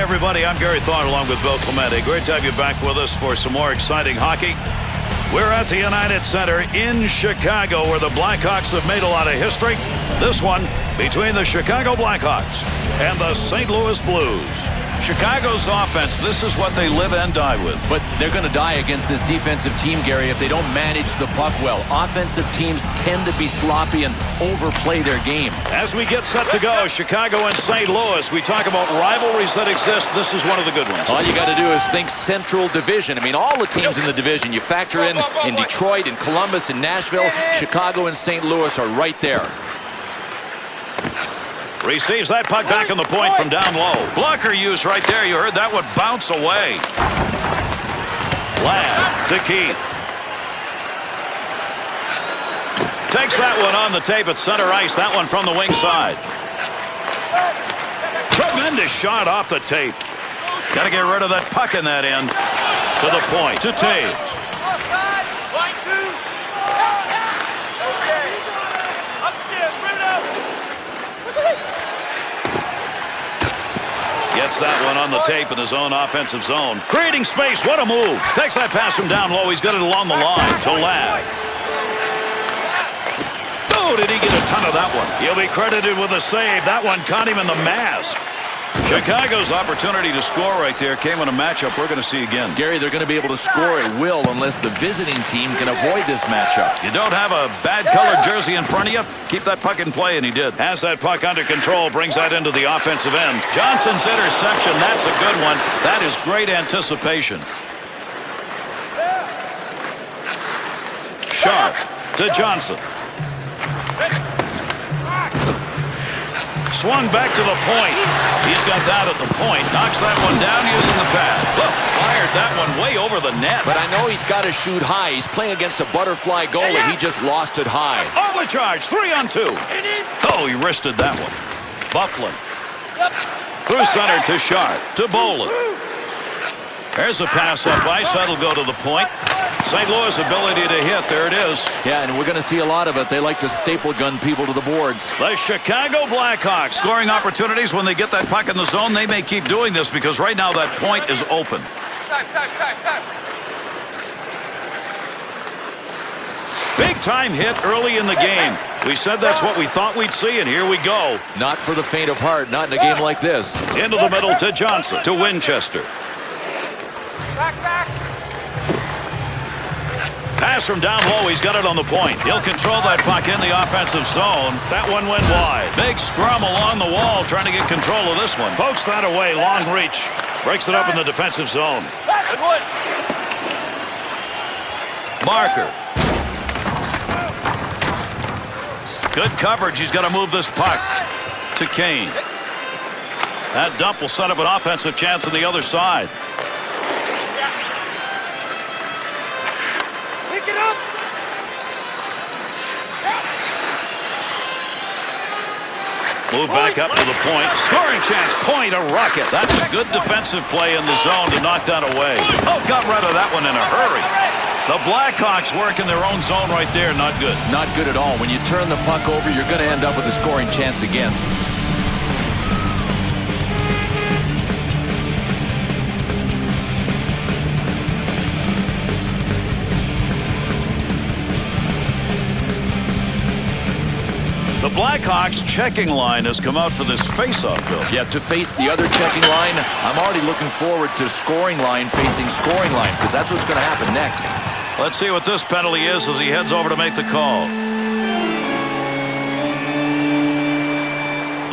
everybody. I'm Gary Thorne along with Bill Clemente. Great to have you back with us for some more exciting hockey. We're at the United Center in Chicago, where the Blackhawks have made a lot of history. This one between the Chicago Blackhawks and the St. Louis Blues. Chicago's offense, this is what they live and die with. But they're going to die against this defensive team, Gary, if they don't manage the puck well. Offensive teams tend to be sloppy and overplay their game. As we get set to go, Chicago and St. Louis, we talk about rivalries that exist. This is one of the good ones. All you got to do is think Central Division. I mean, all the teams in the division, you factor in Detroit and Columbus and Nashville, Chicago and St. Louis are right there. Receives that puck back on the point from down low. Blocker use right there. You heard that one bounce away. Ladd to Keith. Takes that one on the tape at center ice. That one from the wing side. Tremendous shot off the tape. Got to get rid of that puck in that end. To the point. To Taves. Gets that one on the tape in his own offensive zone. Creating space. What a move. Takes that pass from down low. He's got it along the line to Ladd. Oh, did he get a ton of that one? He'll be credited with a save. That one caught him in the mask. Chicago's opportunity to score right there came in a matchup we're going to see again. Gary, they're going to be able to score at will unless the visiting team can avoid this matchup. You don't have a bad colored jersey in front of you? Keep that puck in play, and he did. Has that puck under control, brings that into the offensive end. Johnson's interception, that's a good one. That is great anticipation. Sharp to Johnson. Swung back to the point. He's got that at the point. Knocks that one down using the pad. Look, fired that one way over the net. But I know he's got to shoot high. He's playing against a butterfly goalie. He just lost it high. On the charge. 3-on-2. Oh, he wristed that one. Bufflin. Through center to Sharp. To Bolin. There's a pass up ice. That'll go to the point. St. Louis' ability to hit. There it is. Yeah, and we're going to see a lot of it. They like to staple gun people to the boards. The Chicago Blackhawks scoring opportunities when they get that puck in the zone. They may keep doing this because right now that point is open. Big time hit early in the game. We said that's what we thought we'd see, and here we go. Not for the faint of heart. Not in a game like this. Into the middle to Johnson. To Winchester. Pass from down low. He's got it on the point. He'll control that puck in the offensive zone. That one went wide. Big scrum along the wall trying to get control of this one. Pokes that away. Long reach. Breaks it up in the defensive zone. Marker. Good coverage. He's got to move this puck to Kane. That dump will set up an offensive chance on the other side. Move back up to the point. Scoring chance. Point, a rocket. That's a good defensive play in the zone to knock that away. Oh, got rid of that one in a hurry. The Blackhawks work in their own zone right there. Not good. Not good at all. When you turn the puck over, you're going to end up with a scoring chance against. The Blackhawks checking line has come out for this face-off, Bill. Yeah, to face the other checking line, I'm already looking forward to scoring line facing scoring line, because that's what's going to happen next. Let's see what this penalty is as he heads over to make the call.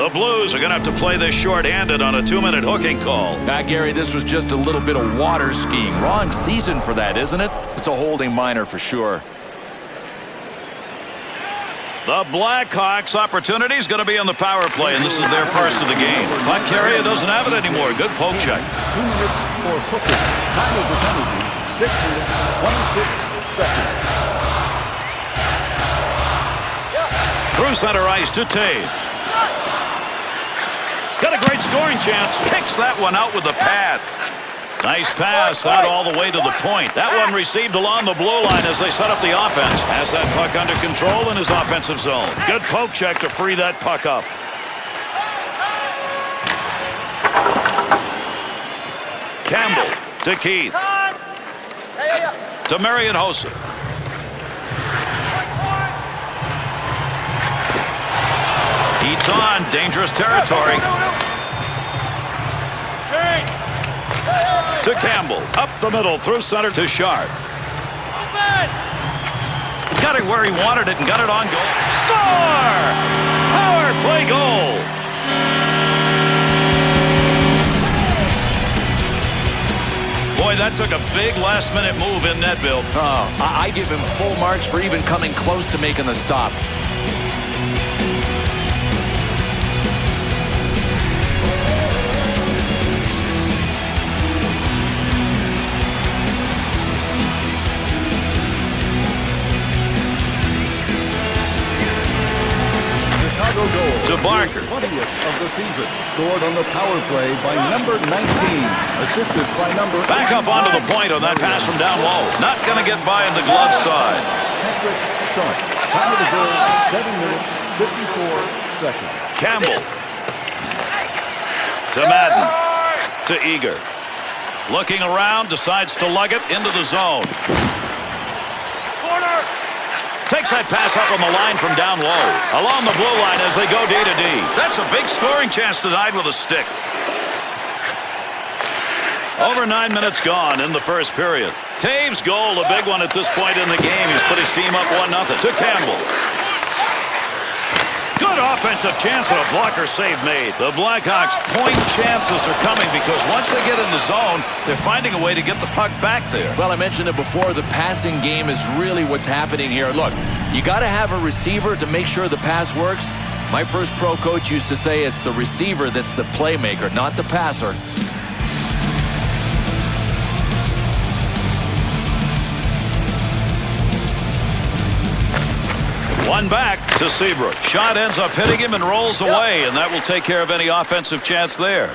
The Blues are going to have to play this short-handed on a 2-minute hooking call. Gary, this was just a little bit of water skiing. Wrong season for that, isn't it? It's a holding minor for sure. The Blackhawks' opportunity is going to be on the power play, and this is their first of the game. Puck carrier doesn't have it anymore. Good poke check. 2 minutes for hooking. Time of the penalty, 6 minutes, 26 seconds. Through center ice to Taves. Got a great scoring chance. Kicks that one out with the pad. Nice pass out all the way to the point. That one received along the blue line as they set up the offense. Has that puck under control in his offensive zone. Good poke check to free that puck up. Campbell to Keith. To Marion Hossa. Heats on. Dangerous territory. To Campbell. Up the middle. Through center to Sharp. Got it where he wanted it and got it on goal. Score! Power play goal. Boy, that took a big last-minute move in net, Bill. I give him full marks for even coming close to making the stop. To Barker. 20th of the season. Scored on the power play by number 19. Assisted by number... Back up onto the point on that pass from down low. Not going to get by in the glove side. Patrick Sharp. Time of the goal, 7 minutes, 54 seconds. Campbell. To Madden. To Eager. Looking around, decides to lug it into the zone. Takes that pass up on the line from down low. Along the blue line as they go D to D. That's a big scoring chance denied with a stick. Over 9 minutes gone in the first period. Taves' goal, a big one at this point in the game. He's put his team up 1-0. To Campbell. Good offensive chance and a blocker save made. The Blackhawks' point chances are coming because once they get in the zone, they're finding a way to get the puck back there. Well, I mentioned it before. The passing game is really what's happening here. Look, you got to have a receiver to make sure the pass works. My first pro coach used to say it's the receiver that's the playmaker, not the passer. One back to Seabrook. Shot ends up hitting him and rolls away, and that will take care of any offensive chance there.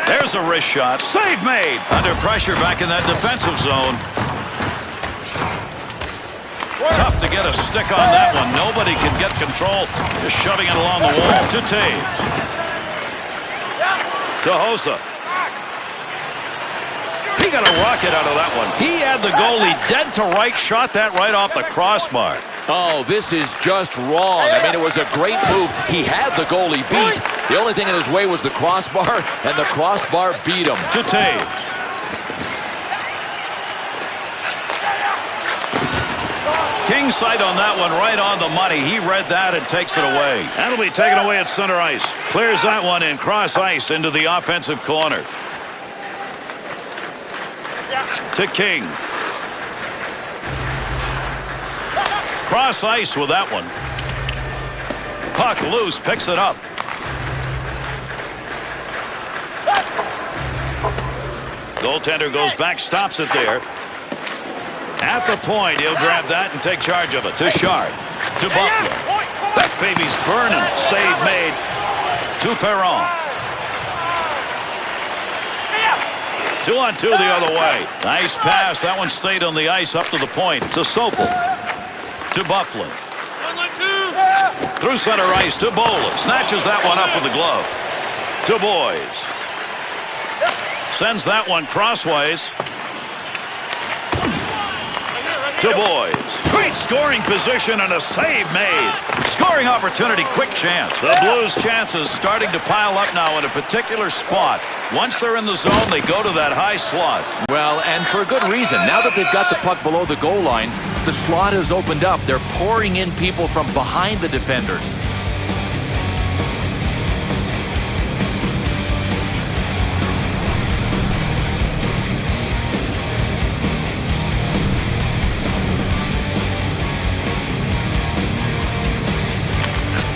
There's a wrist shot. Save made. Under pressure back in that defensive zone. Tough to get a stick on that one. Nobody can get control. Just shoving it along the wall. To Taves. To Hossa. He got a rocket out of that one. He had the goalie dead to right, shot that right off the crossbar. Oh, this is just wrong. I mean, it was a great move. He had the goalie beat. The only thing in his way was the crossbar, and the crossbar beat him. To Taves. King sight on that one, right on the money. He read that and takes it away. That'll be taken away at center ice. Clears that one in cross ice into the offensive corner. To King. Cross ice with that one. Puck loose, picks it up. Goaltender goes back, stops it there. At the point, he'll grab that and take charge of it. To Sharp. To Buffalo. That baby's burning. Save made. To Perron. 2-on-2 the other way. Nice pass. That one stayed on the ice up to the point. To Sopel. To Buffalo. Through center ice to Bola. Snatches that one up with the glove. To Boys. Sends that one crossways. To Boys. Great scoring position and a save made. Scoring opportunity, quick chance. The Blues' chances starting to pile up now in a particular spot. Once they're in the zone, they go to that high slot. Well, and for a good reason. Now that they've got the puck below the goal line, the slot has opened up. They're pouring in people from behind the defenders.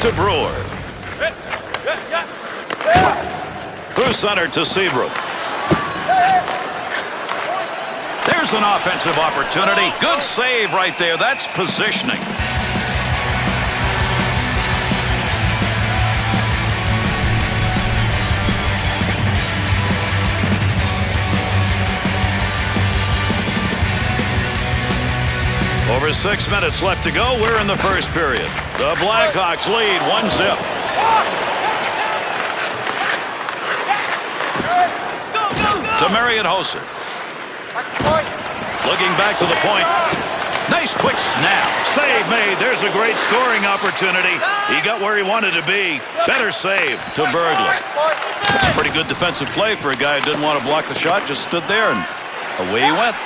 To Brewer. Through center to Seabrook. There's an offensive opportunity. Good save right there. That's positioning. Over 6 minutes left to go. We're in the first period. The Blackhawks lead 1-0. Marion Hoser. Looking back to the point. Nice quick snap. Save made. There's a great scoring opportunity. He got where he wanted to be. Better save to Berglund. That's a pretty good defensive play for a guy who didn't want to block the shot. Just stood there and away he went.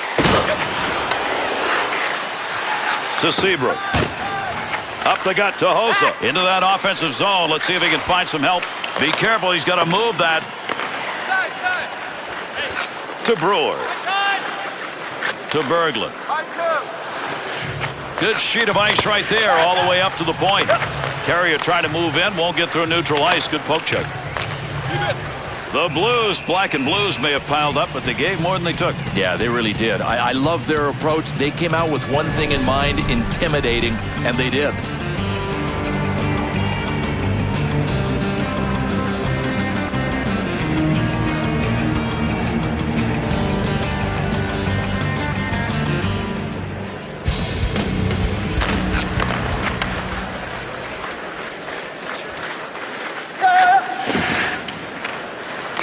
To Seabrook. Up the gut to Hossa. Into that offensive zone. Let's see if he can find some help. Be careful. He's got to move that. To Brewer. To Berglund. Good sheet of ice right there all the way up to the point. Carrier trying to move in. Won't get through neutral ice. Good poke check. The Blues, black and blues, may have piled up, but they gave more than they took. Yeah, they really did. I love their approach. They came out with one thing in mind, intimidating, and they did.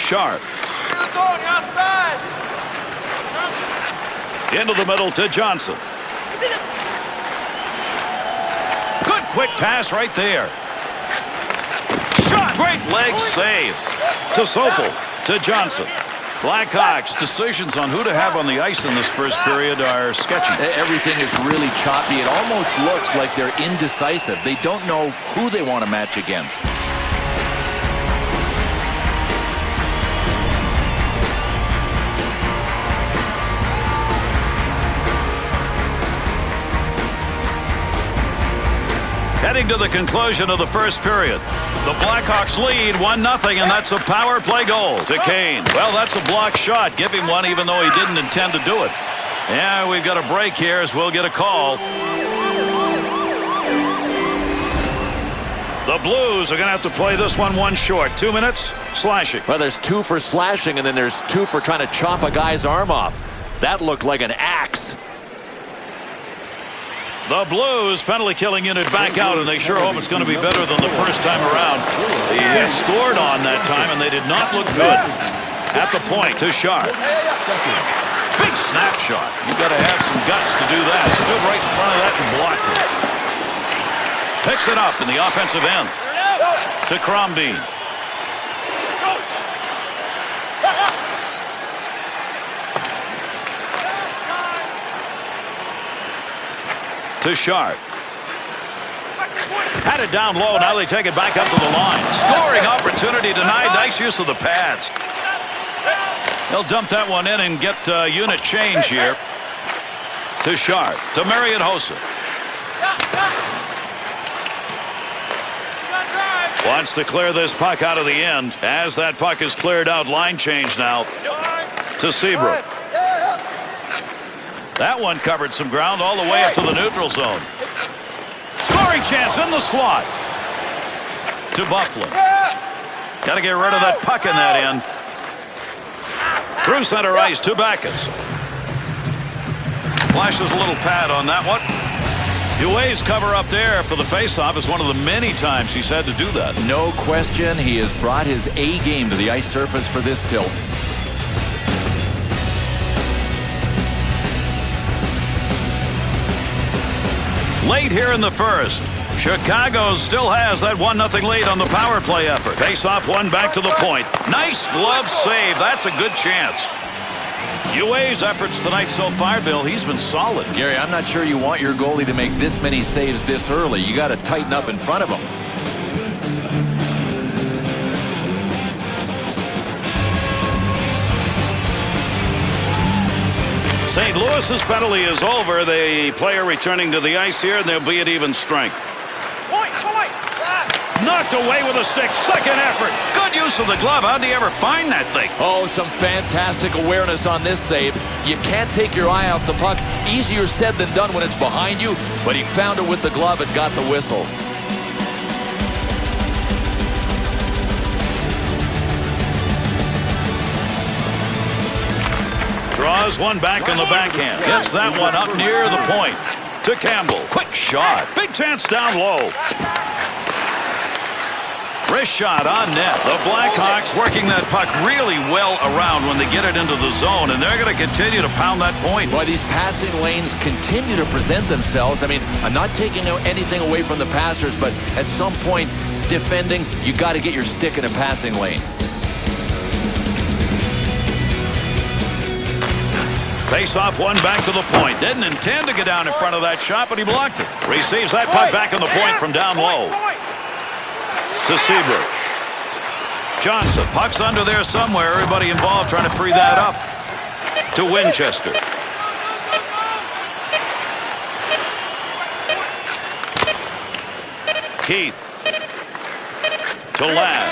Sharp. Into the middle to Johnson. Good quick pass right there. Shot. Great leg save. To Sopel. To Johnson. Blackhawks decisions on who to have on the ice in this first period are sketchy. Everything is really choppy. It almost looks like they're indecisive. They don't know who they want to match against. Heading to the conclusion of the first period. The Blackhawks lead 1-0, and that's a power play goal to Kane. Well, that's a block shot. Give him one even though he didn't intend to do it. Yeah, we've got a break here as we'll get a call. The Blues are going to have to play this one short. 2 minutes, slashing. Well, there's 2 for slashing, and then there's 2 for trying to chop a guy's arm off. That looked like an axe. The Blues penalty killing unit back out, and they sure hope it's going to be better than the first time around. They had scored on that time, and they did not look good. At the point to Sharp. Big snap shot. You got to have some guts to do that. Stood right in front of that and blocked it. Picks it up in the offensive end to Crombie. To Sharp. Had it down low. Now they take it back up to the line. Scoring opportunity denied. Nice use of the pads. They'll dump that one in and get unit change here. To Sharp. To Marion Hossa. Wants to clear this puck out of the end. As that puck is cleared out, line change now. To Seabrook. That one covered some ground all the way up to the neutral zone. Scoring chance in the slot. To Bufflin. Got to get rid of that puck in that end. Through center ice to Backus. Flashes a little pad on that one. Ue's cover up there for the faceoff is one of the many times he's had to do that. No question, he has brought his A game to the ice surface for this tilt. Late here in the first. Chicago still has that 1-0 lead on the power play effort. Face-off one back to the point. Nice glove save. That's a good chance. Ue's efforts tonight so far, Bill, he's been solid. Gary, I'm not sure you want your goalie to make this many saves this early. You got to tighten up in front of him. St. Louis's penalty is over. The player returning to the ice here, and they'll be at even strength. Knocked away with a stick. Second effort. Good use of the glove. How'd he ever find that thing? Oh, some fantastic awareness on this save. You can't take your eye off the puck. Easier said than done when it's behind you, but he found it with the glove and got the whistle. Draws one back on the backhand. Gets that one up near the point. To Campbell. Quick shot. Big chance down low. Wrist shot on net. The Blackhawks working that puck really well around when they get it into the zone, and they're going to continue to pound that point. Boy, these passing lanes continue to present themselves. I mean, I'm not taking anything away from the passers, but at some point, defending, you got to get your stick in a passing lane. Face off one back to the point. Didn't intend to get down in front of that shot, but he blocked it. Receives that puck back on the point from down low. To Seabrook. Johnson. Puck's under there somewhere. Everybody involved trying to free that up. To Winchester. Keith. To Ladd.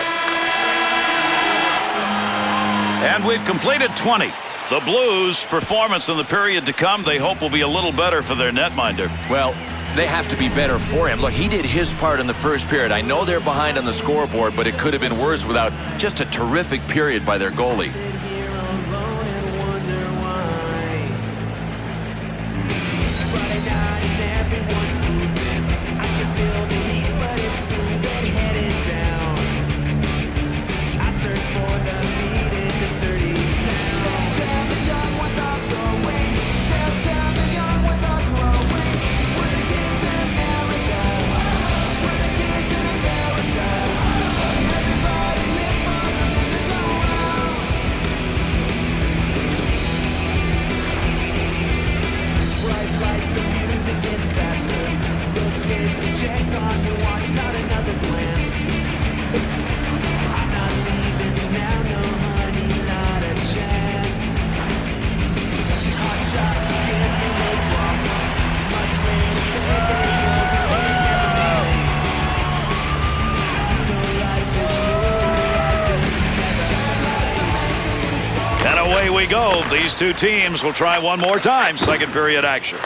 And we've completed 20. The Blues' performance in the period to come, they hope, will be a little better for their netminder. Well, they have to be better for him. Look, he did his part in the first period. I know they're behind on the scoreboard, but it could have been worse without just a terrific period by their goalie. Away we go. These two teams will try one more time. Second period action.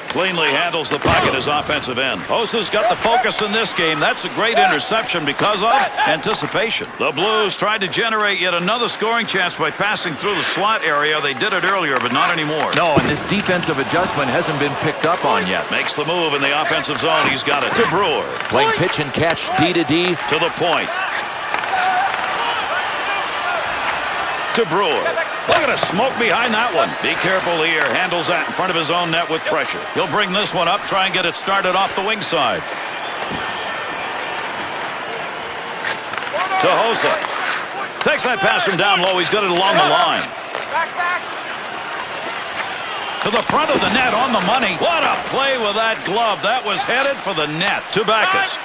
Cleanly handles the puck at his offensive end. Hosa's got the focus in this game. That's a great interception because of anticipation. The Blues tried to generate yet another scoring chance by passing through the slot area. They did it earlier, but not anymore. No, and this defensive adjustment hasn't been picked up on yet. Makes the move in the offensive zone. He's got it to Brewer. Playing pitch and catch, D to D. To the point. To Brewer. Look at a smoke behind that one. Be careful here. Handles that in front of his own net with pressure. He'll bring this one up, try and get it started off the wing side. To Hosa. Takes that pass from down low. He's got it along the line. To the front of the net on the money. What a play with that glove. That was headed for the net. To Backus.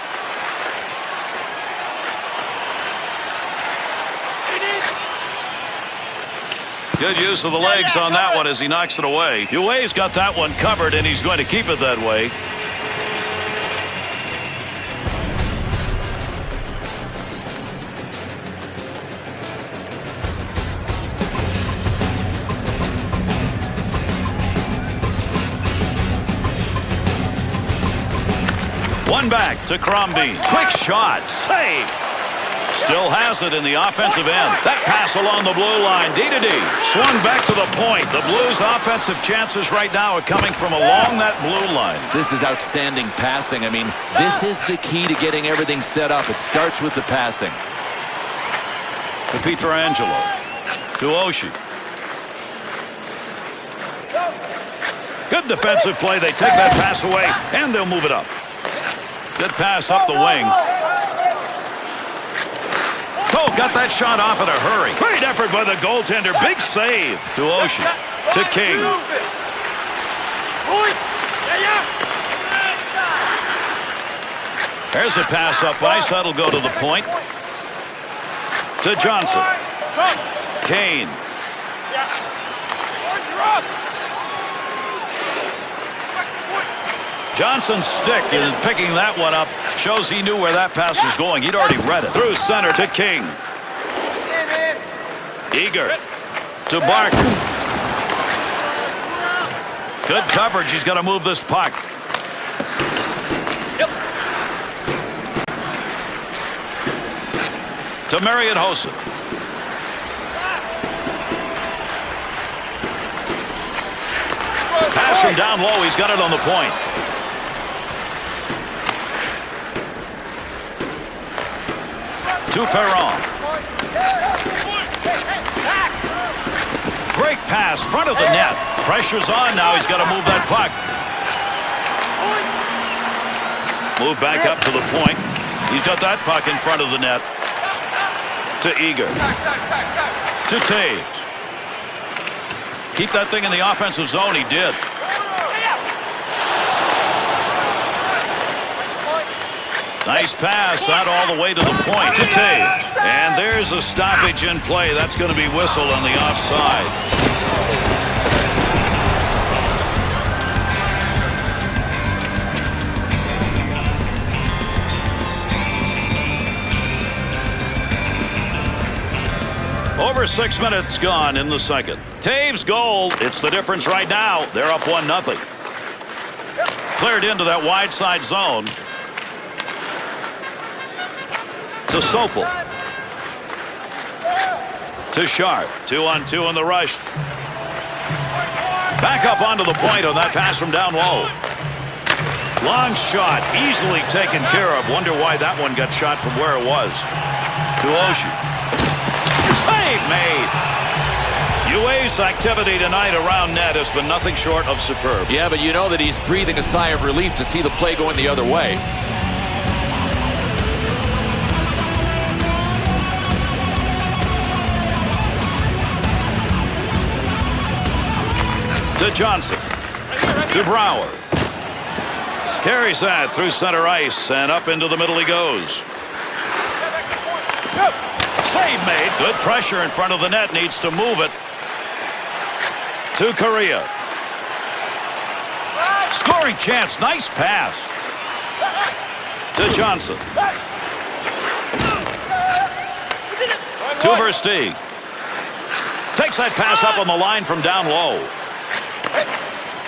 Good use of the legs on that one as he knocks it away. Ue's got that one covered, and he's going to keep it that way. One back to Crombie. Quick shot. Save. Still has it in the offensive end. That pass along the blue line. D to D. Swung back to the point. The Blues' offensive chances right now are coming from along that blue line. This is outstanding passing. I mean, this is the key to getting everything set up. It starts with the passing. To Pietrangelo. To Oshie. Good defensive play. They take that pass away, and they'll move it up. Good pass up the wing. Oh, got that shot off in a hurry. Great effort by the goaltender. Big save. To Oshie. To King. There's a pass up ice. That'll go to the point. To Johnson. Kane. Johnson's stick is picking that one up. Shows he knew where that pass was going. He'd already read it. Through center to King. Eager. To Barker. Good coverage. He's got to move this puck. To Marian Hossa. Pass from down low. He's got it on the point. to Perron. Great pass, front of the net. Pressure's on now. He's got to move that puck. Move back up to the point. He's got that puck in front of the net. To Eager. To Taves. Keep that thing in the offensive zone. He did. Nice pass out all the way to the point to Taves. And there's a stoppage in play. That's going to be whistled on the offside. Over 6 minutes gone in the second. Taves' goal. It's the difference right now. They're up 1-0. Cleared into that wide side zone. To Sopel. To Sharp. 2-on-2 in the rush. Back up onto the point on that pass from down low. Long shot. Easily taken care of. Wonder why that one got shot from where it was. To Oshie. Save made. UA's activity tonight around net has been nothing short of superb. Yeah, but you know that he's breathing a sigh of relief to see the play going the other way. To Johnson. To Brouwer. Carries that through center ice and up into the middle he goes. Save made. Good pressure in front of the net. Needs to move it. To Correa. Scoring chance. Nice pass. To Johnson. To Versteeg. Takes that pass up on the line from down low.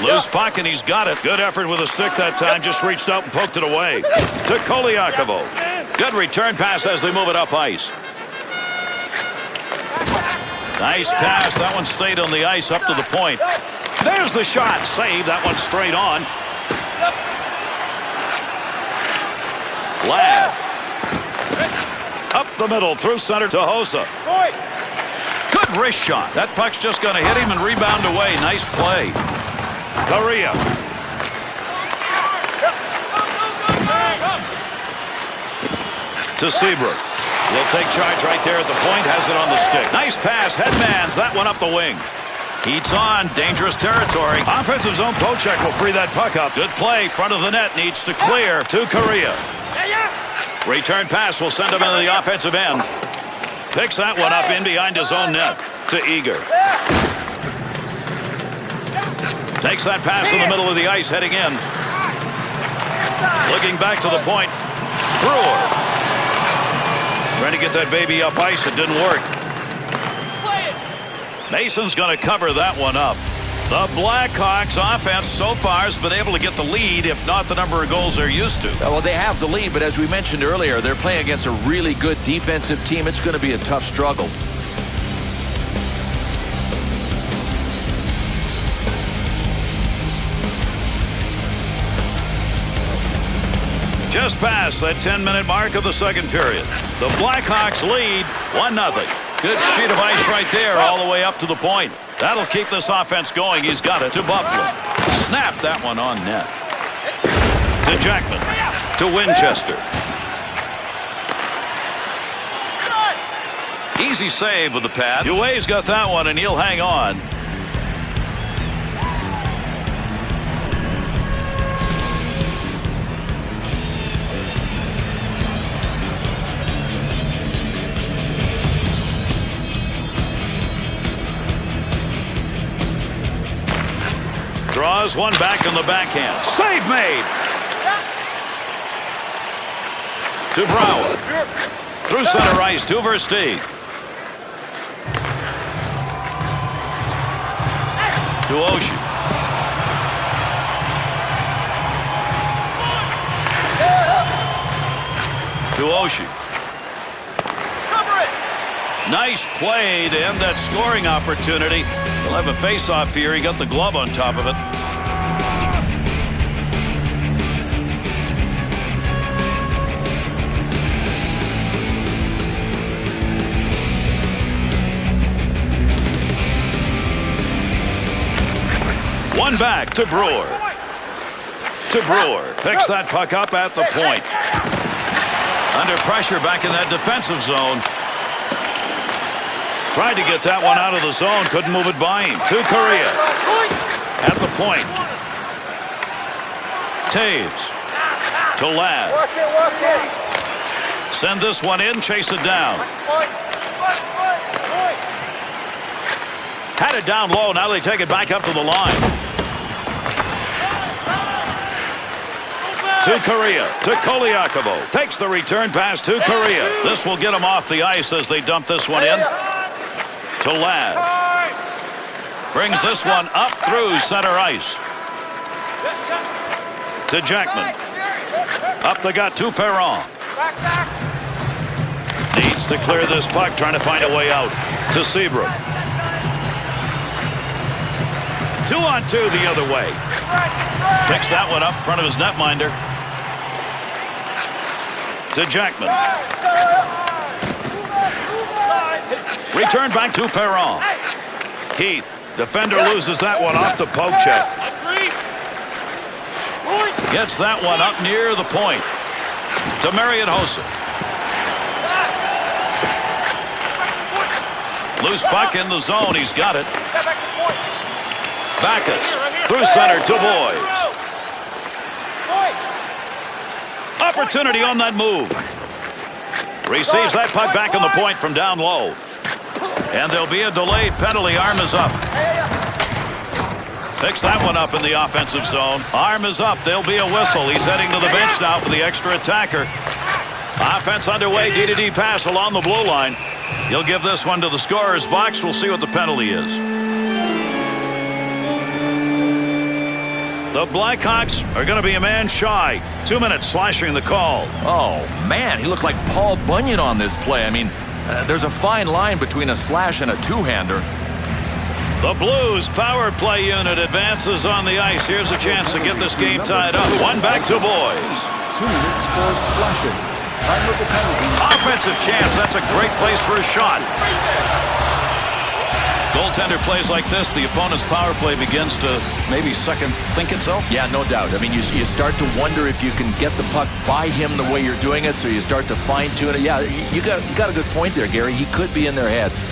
Loose puck and he's got it. Good effort with a stick that time. Just reached out and poked it away. To Koliakovo. Good return pass as they move it up ice. Nice pass. That one stayed on the ice up to the point. There's the shot. Save. That one straight on. Ladd. Up the middle through center to Hossa. Good wrist shot. That puck's just going to hit him and rebound away. Nice play. Correa. To Seabrook. Will take charge right there at the point. Has it on the stick. Nice pass. Headmans that one up the wing. Heats on. Dangerous territory. Offensive zone poke-check will free that puck up. Good play. Front of the net needs to clear to Correa. Return pass will send him into the offensive end. Picks that one up in behind his own net to Eager. Takes that pass in the middle of the ice heading in. Looking back to the point. Brewer. Trying to get that baby up ice. It didn't work. Mason's going to cover that one up. The Blackhawks offense so far has been able to get the lead, if not the number of goals they're used to. Well, they have the lead, but as we mentioned earlier, they're playing against a really good defensive team. It's going to be a tough struggle. Just past that 10-minute mark of the second period. The Blackhawks lead 1-0. Good sheet of ice right there all the way up to the point. That'll keep this offense going. He's got it to Buffalo. Snap that one on net. To Jackman. To Winchester. Easy save with the pad. UA's got that one and he'll hang on. Draws one back on the backhand. Save made. To Brouwer. Through center ice to Versteeg. To Oshie. To Oshie. Nice play to end that scoring opportunity. He'll have a face-off here. He got the glove on top of it. One back to Brewer. Picks that puck up at the point. Under pressure back in that defensive zone. Tried to get that one out of the zone. Couldn't move it by him. To Correa. At the point. Taves. To Ladd. Send this one in. Chase it down. Had it down low. Now they take it back up to the line. To Correa. To Koliakovo. Takes the return pass to Correa. This will get him off the ice as they dump this one in. To Ladd. Brings this one up through center ice. To Jackman. Up the gut to Perron. Needs to clear this puck, trying to find a way out. To Seabrook. 2-on-2 the other way. Picks that one up in front of his netminder. To Jackman. Return back to Perron. Keith. Defender loses that one off to poke-check. Gets that one up near the point. To Marian Hossa. Loose puck in the zone. He's got it. Backus. Through center to Boys. Opportunity on that move. Receives that puck back on the point from down low. And there'll be a delayed penalty. Arm is up. Picks that one up in the offensive zone. Arm is up. There'll be a whistle. He's heading to the bench now for the extra attacker. Offense underway. D-to-D pass along the blue line. He'll give this one to the scorer's box. We'll see what the penalty is. The Blackhawks are going to be a man shy. 2 minutes slashing the call. Oh, man, he looked like Paul Bunyan on this play. I mean, there's a fine line between a slash and a two-hander. The Blues power play unit advances on the ice. Here's a chance to get this game tied up. One back to Boys. 2 minutes for slashing. Time of the penalty. Offensive chance. That's a great place for a shot. Goaltender plays like this, the opponent's power play begins to maybe second think itself. Yeah, no doubt. I mean, you start to wonder if you can get the puck by him the way you're doing it, so you start to fine-tune it. Yeah, you got a good point there, Gary. He could be in their heads.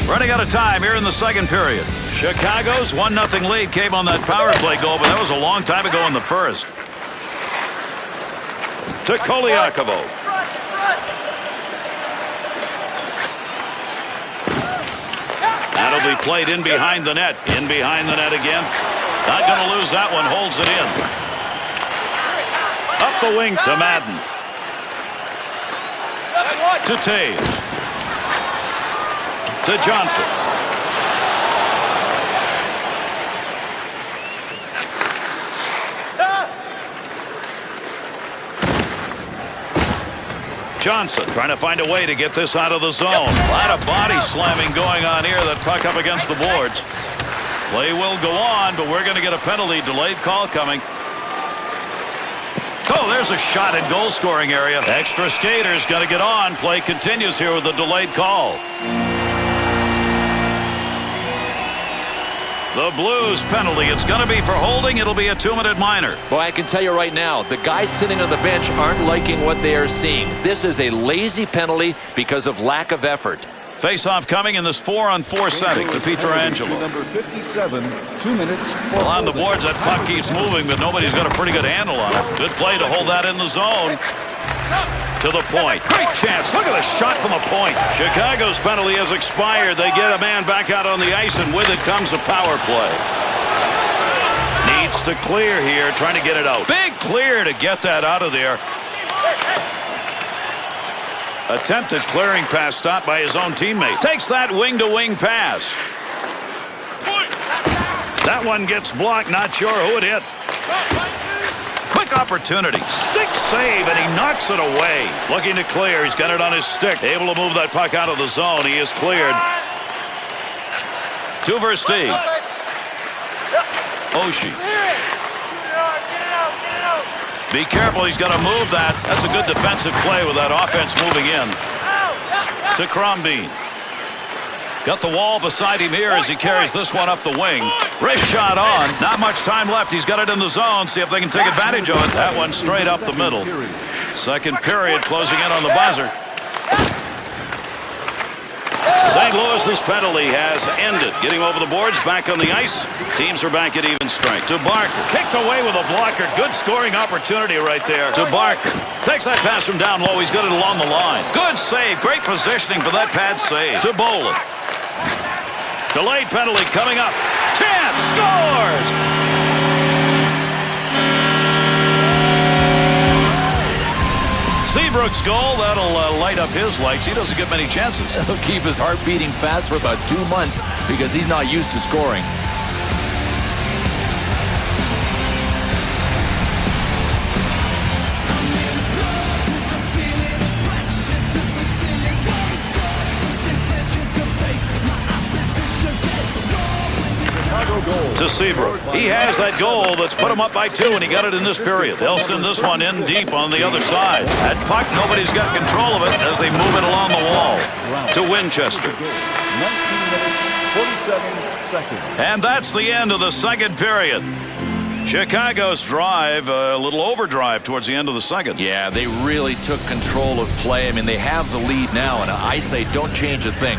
Running out of time here in the second period. Chicago's 1-0 lead came on that power play goal, but that was a long time ago in the first. To Koliakovo. That'll be played in behind the net. In behind the net again. Not going to lose that one. Holds it in. Up the wing to Madden. To Taves. To Johnson. Johnson trying to find a way to get this out of the zone. A lot of body slamming going on here. That puck up against the boards. Play will go on, but we're going to get a penalty. Delayed call coming. Oh, there's a shot in goal scoring area. Extra skaters going to get on. Play continues here with a delayed call. The Blues penalty. It's going to be for holding. It'll be a 2-minute minor. Boy, I can tell you right now, the guys sitting on the bench aren't liking what they are seeing. This is a lazy penalty because of lack of effort. Face-off coming in this 4-on-4 setting to Pietrangelo. Number 57, 2 minutes. Well, on the boards, that puck keeps moving, but nobody's got a pretty good handle on it. Good play to hold that in the zone. To the point. Great chance. Look at the shot from the point. Chicago's penalty has expired. They get a man back out on the ice, and with it comes a power play. Needs to clear here, trying to get it out. Big clear to get that out of there. Attempted clearing pass stopped by his own teammate. Takes that wing-to-wing pass. That one gets blocked. Not sure who it hit. Quick opportunity. Stick save, and he knocks it away. Looking to clear. He's got it on his stick. Able to move that puck out of the zone. He is cleared. To Versteeg. Oshie. Be careful. He's got to move that. That's a good defensive play with that offense moving in. To Crombie. Got the wall beside him here as he carries this one up the wing. Wrist shot on. Not much time left. He's got it in the zone. See if they can take advantage of it. That one straight up the middle. Second period closing in on the buzzer. St. Louis's penalty has ended. Getting over the boards, back on the ice. Teams are back at even strength. To Barker. Kicked away with a blocker. Good scoring opportunity right there. To Barker. Takes that pass from down low. He's got it along the line. Good save. Great positioning for that pad save. To Bolin. Delayed penalty coming up. Chance scores! Seabrook's goal, that'll light up his lights. He doesn't get many chances. He'll keep his heart beating fast for about 2 months because he's not used to scoring. To Seabrook. He has that goal that's put him up by 2, and he got it in this period. They'll send this one in deep on the other side. That puck, nobody's got control of it as they move it along the wall. To Winchester. 19 minutes, 47 seconds. And that's the end of the second period. Chicago's drive, a little overdrive towards the end of the second. Yeah, they really took control of play. I mean, they have the lead now, and I say don't change a thing.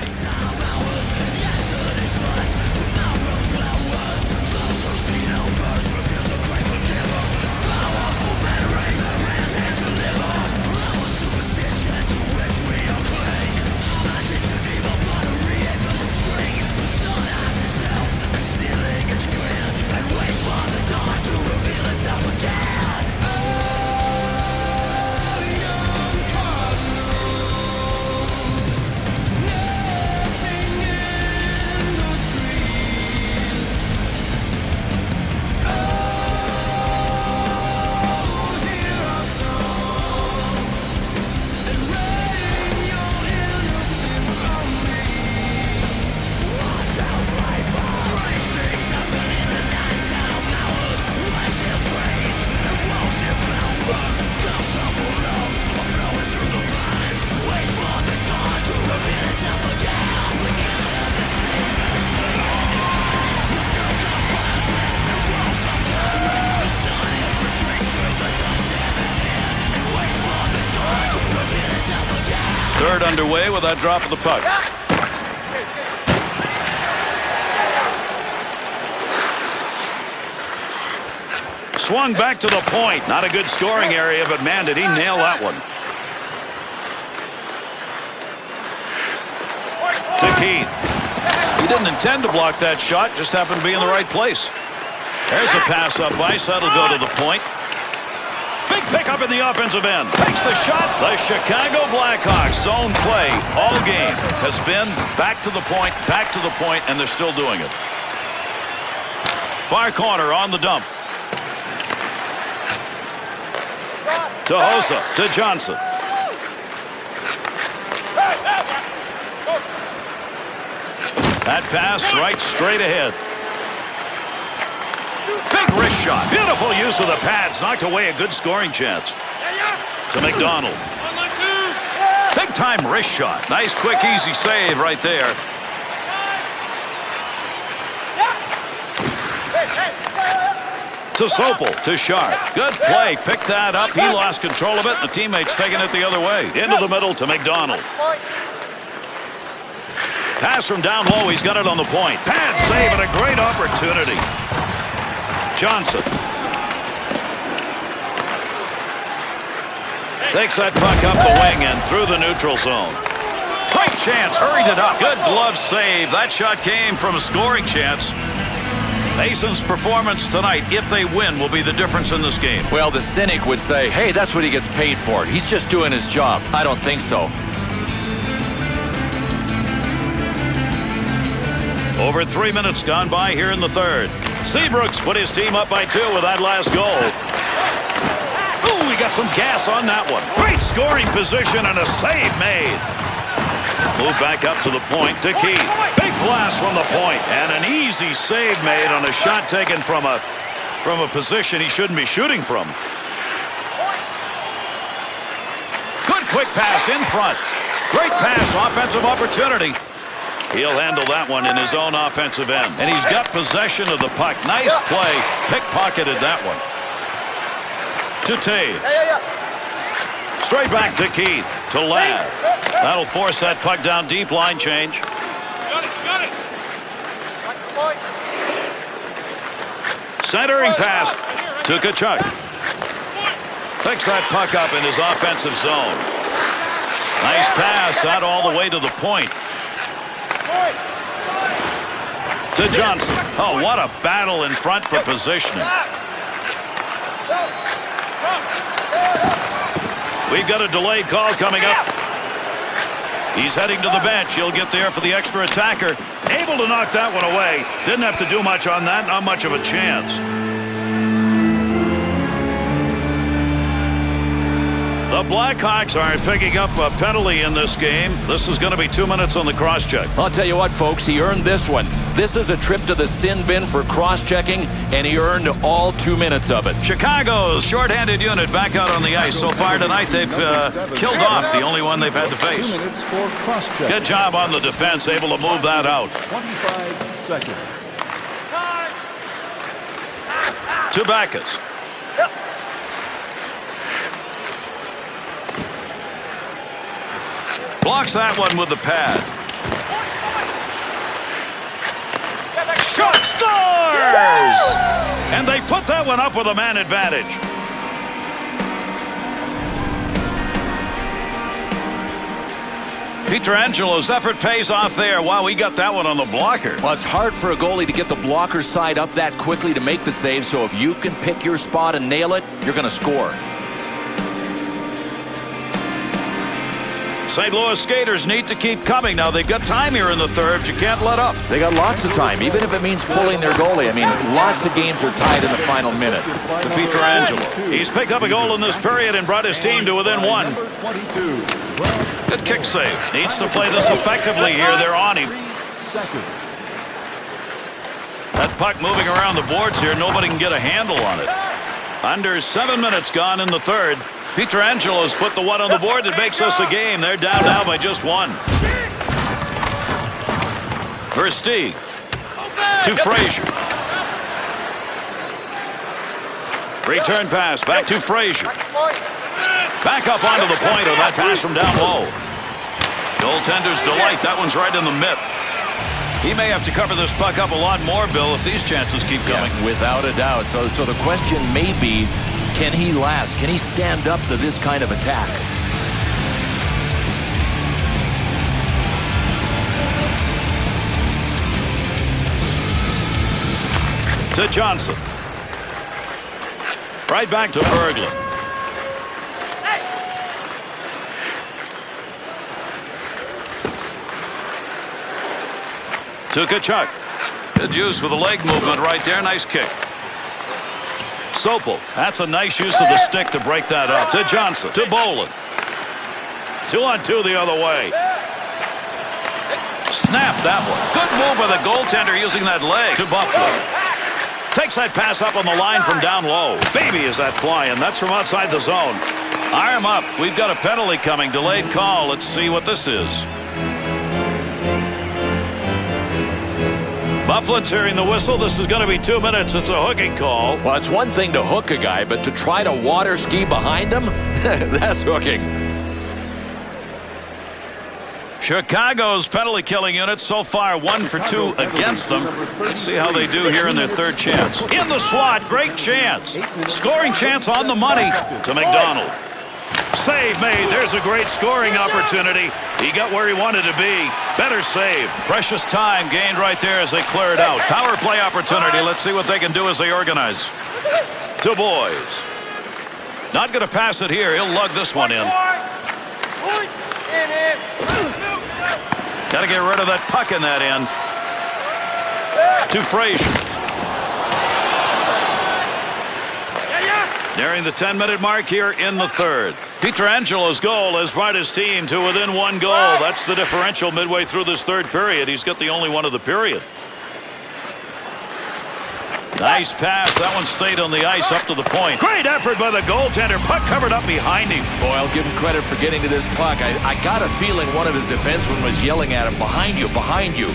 Third underway with that drop of the puck. Swung back to the point. Not a good scoring area, but man, did he nail that one. To Keith. He didn't intend to block that shot, just happened to be in the right place. There's a pass up ice. That'll go to the point. Big pickup in the offensive end. Takes the shot. The Chicago Blackhawks zone play all game has been back to the point, and they're still doing it. Far corner on the dump. To Hossa. To Johnson. That pass right straight ahead. Big wrist shot. Beautiful use of the pads. Knocked away a good scoring chance. To McDonald. Big time wrist shot. Nice, quick, easy save right there. To Sopel. To Sharp. Good play. Picked that up. He lost control of it. The teammates taking it the other way. Into the middle to McDonald. Pass from down low. He's got it on the point. Pad save and a great opportunity. Johnson. Takes that puck up the wing and through the neutral zone. Great chance. Hurried it up. Good glove save. That shot came from a scoring chance. Mason's performance tonight, if they win, will be the difference in this game. Well, the cynic would say, hey, that's what he gets paid for. He's just doing his job. I don't think so. Over 3 minutes gone by here in the third. Seabrook's put his team up by 2 with that last goal. Ooh, he got some gas on that one. Great scoring position and a save made. Move back up to the point to Keith. Big blast from the point and an easy save made on a shot taken from a position he shouldn't be shooting from. Good quick pass in front. Great pass, offensive opportunity. He'll handle that one in his own offensive end. And he's got possession of the puck. Nice play. Pickpocketed that one. To Tate. Straight back to Keith. To Ladd. That'll force that puck down deep. Line change. Got it. Centering pass to Tkachuk. Picks that puck up in his offensive zone. Nice pass out all the way to the point. To Johnson. Oh, what a battle in front for positioning. We've got a delayed call coming up. He's heading to the bench. He'll get there for the extra attacker. Able to knock that one away. Didn't have to do much on that. Not much of a chance. The Blackhawks are picking up a penalty in this game. This is going to be 2 minutes on the cross-check. I'll tell you what, folks, he earned this one. This is a trip to the sin bin for cross-checking, and he earned all 2 minutes of it. Chicago's shorthanded unit back out on the ice. So far tonight, they've killed off the only one they've had to face. 2 minutes for cross-check. Good job on the defense, able to move that out. 25 seconds. To Backus. Blocks that one with the pad. Shot scores! And they put that one up with a man advantage. Pietrangelo's effort pays off there. Wow, he got that one on the blocker. Well, it's hard for a goalie to get the blocker side up that quickly to make the save, so if you can pick your spot and nail it, you're going to score. St. Louis skaters need to keep coming. Now, they've got time here in the third, but you can't let up. They got lots of time, even if it means pulling their goalie. I mean, lots of games are tied in the final minute. To Pietrangelo. He's picked up a goal in this period and brought his team to within one. Good kick save. Needs to play this effectively here. They're on him. That puck moving around the boards here. Nobody can get a handle on it. Under 7 minutes gone in the third. Pietrangelo's put the one on the board that makes us a game. They're down now by just one. Versteeg. To Frazier. Return pass back to Frazier. Back up onto the point on that pass from down low. Goaltender's delight. That one's right in the mitt. He may have to cover this puck up a lot more, Bill, if these chances keep coming. Yeah, without a doubt. So the question may be, can he last? Can he stand up to this kind of attack? To Johnson. Right back to Berglund. To Tkachuk. Good use with the leg movement right there. Nice kick. Sopel. That's a nice use of the stick to break that up. To Johnson. To Bolin. 2-on-2 the other way. Snap that one. Good move by the goaltender using that leg. To Buffalo. Takes that pass up on the line from down low. Baby, is that flying. That's from outside the zone. Arm up. We've got a penalty coming. Delayed call. Let's see what this is. Bufflin's hearing the whistle. This is going to be 2 minutes. It's a hooking call. Well, it's one thing to hook a guy, but to try to water ski behind him, that's hooking. Chicago's penalty killing unit so far 1 for 2 against them. Let's see how they do here in their third chance. In the slot. Great chance. Scoring chance on the money to McDonald. Save made. There's a great scoring opportunity. He got where he wanted to be. Better save. Precious time gained right there as they clear it out. Power play opportunity. Let's see what they can do as they organize. To Boys. Not going to pass it here. He'll lug this one in. Got to get rid of that puck in that end. To Frazier. Nearing the 10-minute mark here in the third. Pietrangelo's goal has brought his team to within 1 goal. That's the differential midway through this third period. He's got the only one of the period. Nice pass. That one stayed on the ice up to the point. Great effort by the goaltender. Puck covered up behind him. Boy, I'll give him credit for getting to this puck. I got a feeling one of his defensemen was yelling at him, behind you, behind you.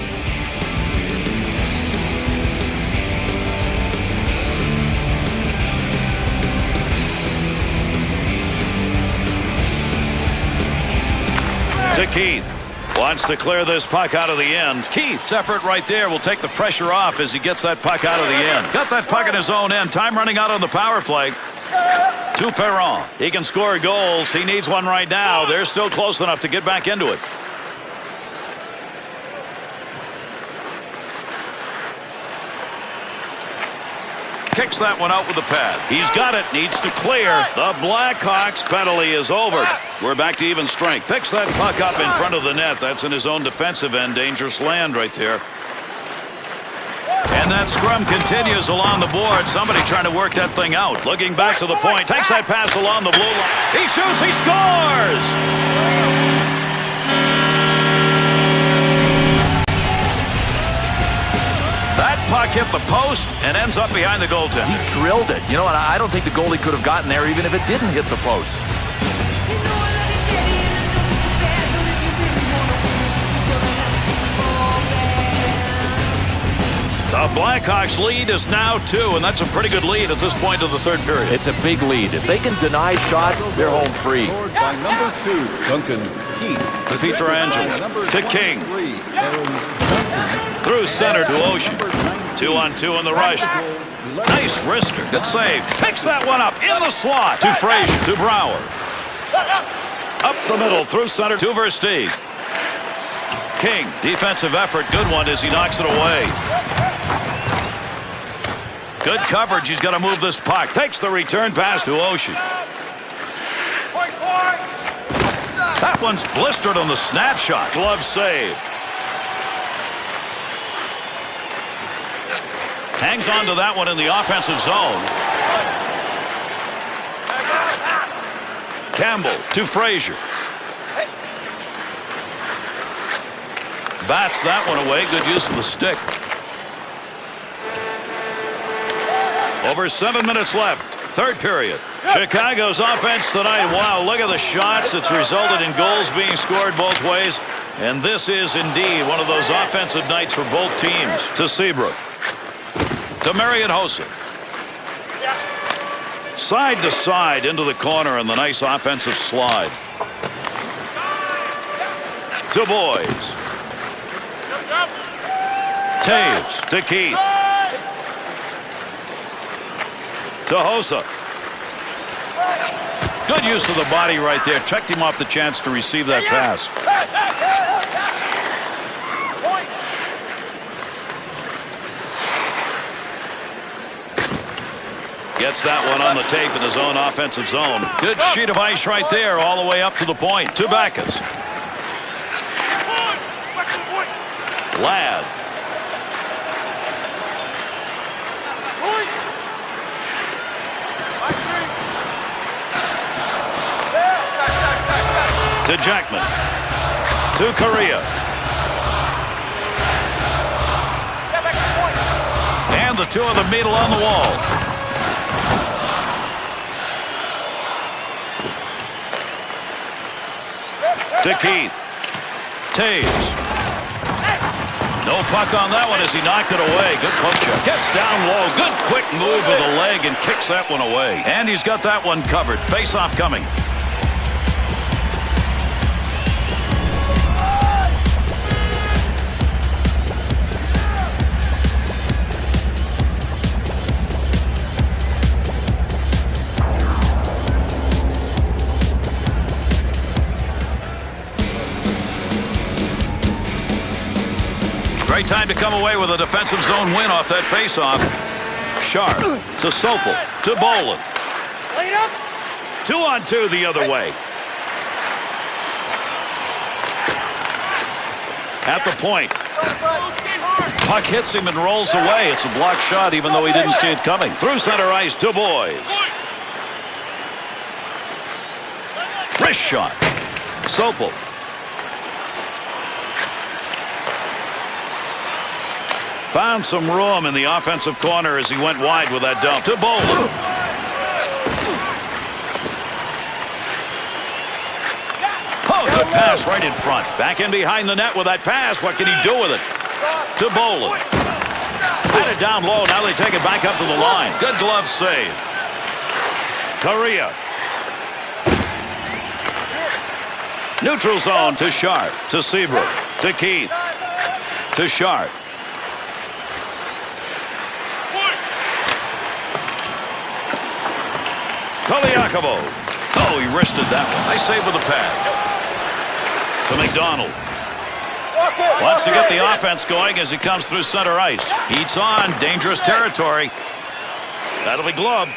To Keith. Wants to clear this puck out of the end. Keith's effort right there will take the pressure off as he gets that puck out of the end. Got that puck in his own end. Time running out on the power play. To Perron. He can score goals. He needs one right now. They're still close enough to get back into it. Kicks that one out with the pad. He's got it. Needs to clear. The Blackhawks penalty is over. We're back to even strength. Picks that puck up in front of the net. That's in his own defensive end. Dangerous land right there. And that scrum continues along the board. Somebody trying to work that thing out. Looking back to the point. Takes that pass along the blue line. He shoots. He scores. That puck hit the post and ends up behind the goaltender. He drilled it. You know what? I don't think the goalie could have gotten there even if it didn't hit the post. The Blackhawks lead is now 2, and that's a pretty good lead at this point of the third period. It's a big lead. If they can deny shots, they're home free. Scored by number 2, Duncan Keith. To Pietrangelo. To King. Through center to Ocean. 2-on-2 in the rush. Nice wrister. Good save. Picks that one up in the slot. To Frazier. To Brouwer. Up the middle. Through center to Versteeg. King. Defensive effort. Good one as he knocks it away. Good coverage. He's got to move this puck. Takes the return pass to Ocean. That one's blistered on the snapshot. Glove save. Hangs on to that one in the offensive zone. Campbell to Frazier. Bats that one away. Good use of the stick. Over 7 minutes left. Third period. Chicago's offense tonight. Wow, look at the shots. It's resulted in goals being scored both ways. And this is indeed one of those offensive nights for both teams. To Seabrook. To Marian Hossa. Side to side into the corner and the nice offensive slide. To Boys. Taves to Keith. To Hossa. Good use of the body right there. Checked him off the chance to receive that pass. Gets that one on the tape in his own offensive zone. Good sheet of ice right there all the way up to the point. To Backus. Ladd. To Jackman. To Correa. And the two of them meet along the wall. To Keith. Taves. No puck on that one as he knocked it away. Good poke check. Gets down low. Good quick move with the leg and kicks that one away. And he's got that one covered. Face-off coming. Great time to come away with a defensive zone win off that faceoff. Sharp to Sopel to Bolin. 2-on-2 the other way. At the point. Puck hits him and rolls away. It's a blocked shot even though he didn't see it coming. Through center ice to Boys. Wrist shot. Sopel. Found some room in the offensive corner as he went wide with that dump to Bolin. Oh, good pass right in front. Back in behind the net with that pass. What can he do with it? To Bolin. Had it down low. Now they take it back up to the line. Good glove save. Correa. Neutral zone to Sharp. To Seabrook. To Keith. To Sharp. Koliakovo. Oh, he wristed that one. Nice save with the pad. To McDonald. Wants to get the offense going as he comes through center ice. Heats on. Dangerous territory. That'll be gloved.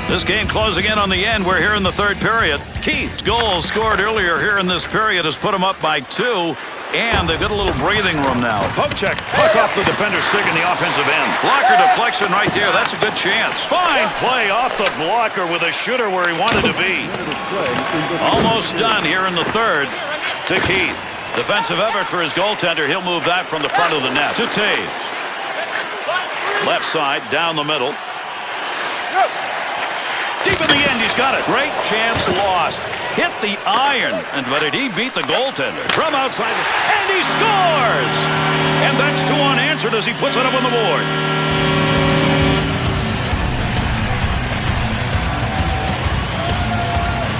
This game closing in on the end. We're here in the third period. Keith's goal scored earlier here in this period has put them up by 2. And they've got a little breathing room now. Poke check. Puts off the defender's stick in the offensive end. Blocker deflection right there. That's a good chance. Fine play off the blocker with a shooter where he wanted to be. Almost done here in the third to Keith. Defensive effort for his goaltender. He'll move that from the front of the net to Taves. Left side down the middle. Deep in the end, he's got it. Great chance lost. Hit the iron, but did he beat the goaltender? From outside, and he scores! And that's 2 unanswered as he puts it up on the board.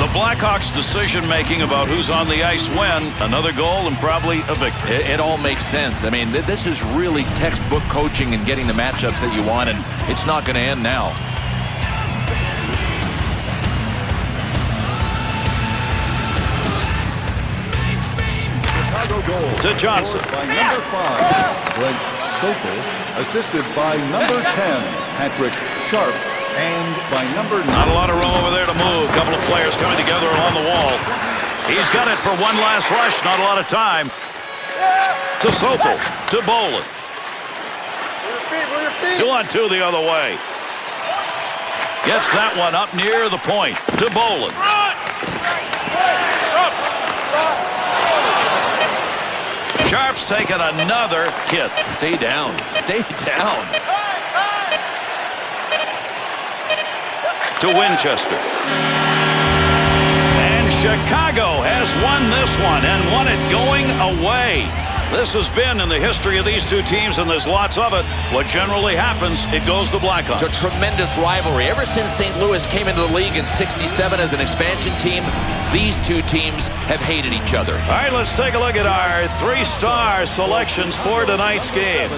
The Blackhawks' decision-making about who's on the ice when, another goal and probably a victory. It all makes sense. I mean, this is really textbook coaching and getting the matchups that you want, and it's not going to end now. Goal to Johnson. By number 5, Brent Sokol, assisted by number 10, Patrick Sharp, and by number 9. Not a lot of room over there to move. A couple of players coming together along the wall. He's got it for one last rush. Not a lot of time. To Sokol. To Bolin. 2-on-2 the other way. Gets that one up near the point. To Bolin. Sharp's taken another hit. Stay down. Stay down. To Winchester. And Chicago has won this one and won it going away. This has been in the history of these two teams, and there's lots of it. What generally happens, it goes to Blackhawks. It's a tremendous rivalry. Ever since St. Louis came into the league in '67 as an expansion team, these two teams have hated each other. All right, let's take a look at our 3-star selections for tonight's game.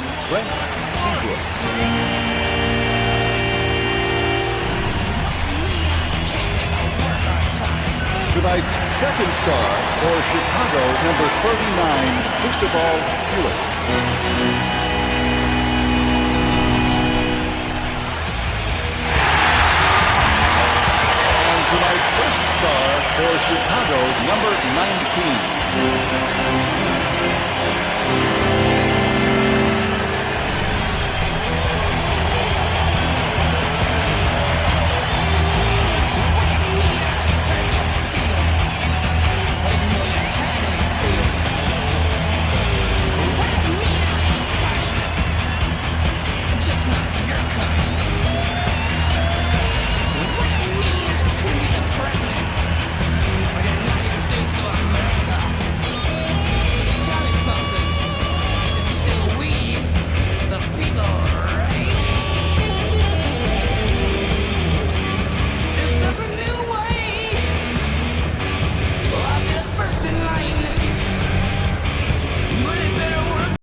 Tonight's second star for Chicago, number 39, Cristobal Hewitt. And tonight's first star for Chicago, number 19,